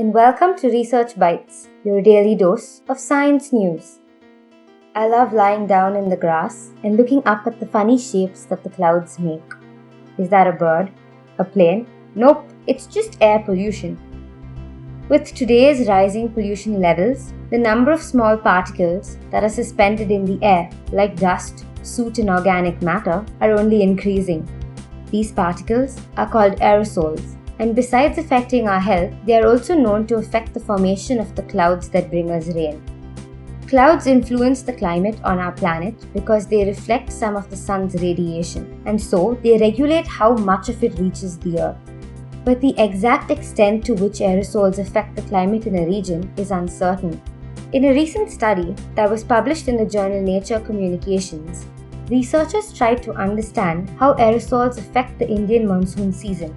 and welcome to Research Bites, your daily dose of science news. I love lying down in the grass and looking up at the funny shapes that the clouds make. Is that a bird? A plane? Nope, it's just air pollution. With today's rising pollution levels, the number of small particles that are suspended in the air, like dust, soot, and organic matter, are only increasing. These particles are called aerosols, and besides affecting our health, they are also known to affect the formation of the clouds that bring us rain. Clouds influence the climate on our planet because they reflect some of the sun's radiation, and so they regulate how much of it reaches the earth. But the exact extent to which aerosols affect the climate in a region is uncertain. In a recent study that was published in the journal Nature Communications, researchers tried to understand how aerosols affect the Indian monsoon season.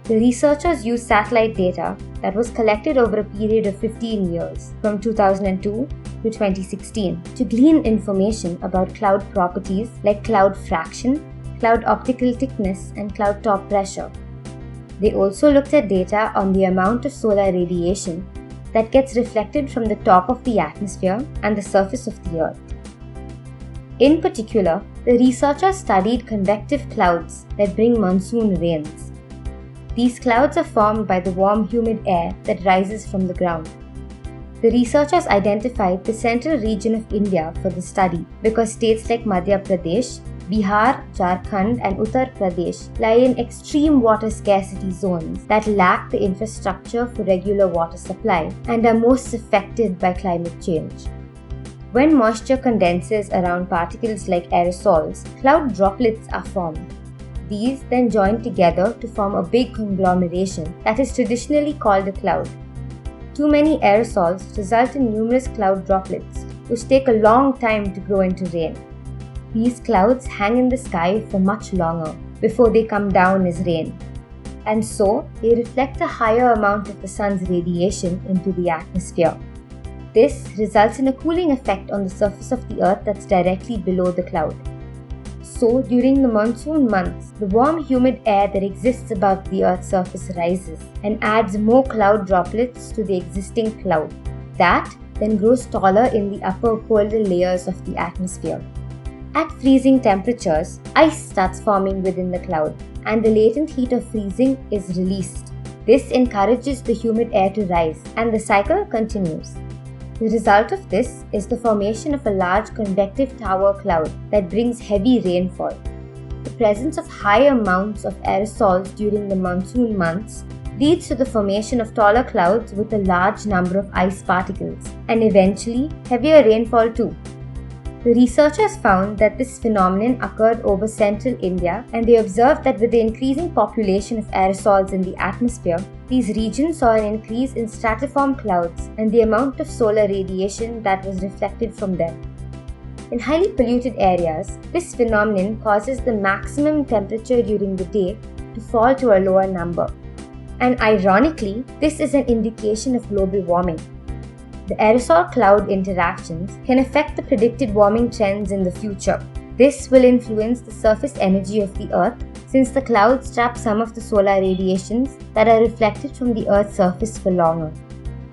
The researchers used satellite data that was collected over a period of 15 years, from 2002 to 2016, to glean information about cloud properties like cloud fraction, cloud optical thickness, and cloud top pressure. They also looked at data on the amount of solar radiation that gets reflected from the top of the atmosphere and the surface of the Earth. In particular, the researchers studied convective clouds that bring monsoon rains. These clouds are formed by the warm, humid air that rises from the ground. The researchers identified the central region of India for the study because states like Madhya Pradesh, Bihar, Jharkhand, and Uttar Pradesh lie in extreme water scarcity zones that lack the infrastructure for regular water supply and are most affected by climate change. When moisture condenses around particles like aerosols, cloud droplets are formed. These then join together to form a big conglomeration that is traditionally called a cloud. Too many aerosols result in numerous cloud droplets, which take a long time to grow into rain. These clouds hang in the sky for much longer before they come down as rain, and so they reflect a higher amount of the sun's radiation into the atmosphere. This results in a cooling effect on the surface of the earth that's directly below the cloud. So, during the monsoon months, the warm, humid air that exists above the Earth's surface rises and adds more cloud droplets to the existing cloud. That then grows taller in the upper colder layers of the atmosphere. At freezing temperatures, ice starts forming within the cloud, and the latent heat of freezing is released. This encourages the humid air to rise, and the cycle continues. The result of this is the formation of a large convective tower cloud that brings heavy rainfall. The presence of high amounts of aerosols during the monsoon months leads to the formation of taller clouds with a large number of ice particles, and eventually heavier rainfall too. The researchers found that this phenomenon occurred over central India, and they observed that with the increasing population of aerosols in the atmosphere, these regions saw an increase in stratiform clouds and the amount of solar radiation that was reflected from them. In highly polluted areas, this phenomenon causes the maximum temperature during the day to fall to a lower number. And ironically, this is an indication of global warming. The aerosol-cloud interactions can affect the predicted warming trends in the future. This will influence the surface energy of the Earth, since the clouds trap some of the solar radiations that are reflected from the Earth's surface for longer.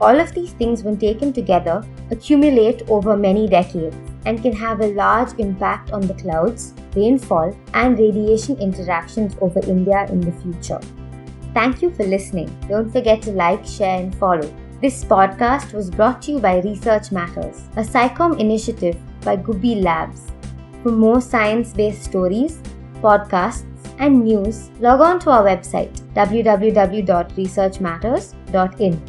All of these things, when taken together, accumulate over many decades and can have a large impact on the clouds, rainfall, and radiation interactions over India in the future. Thank you for listening. Don't forget to like, share, and follow. This podcast was brought to you by Research Matters, a SciComm initiative by Gubi Labs. For more science-based stories, podcasts, and news, log on to our website www.researchmatters.in.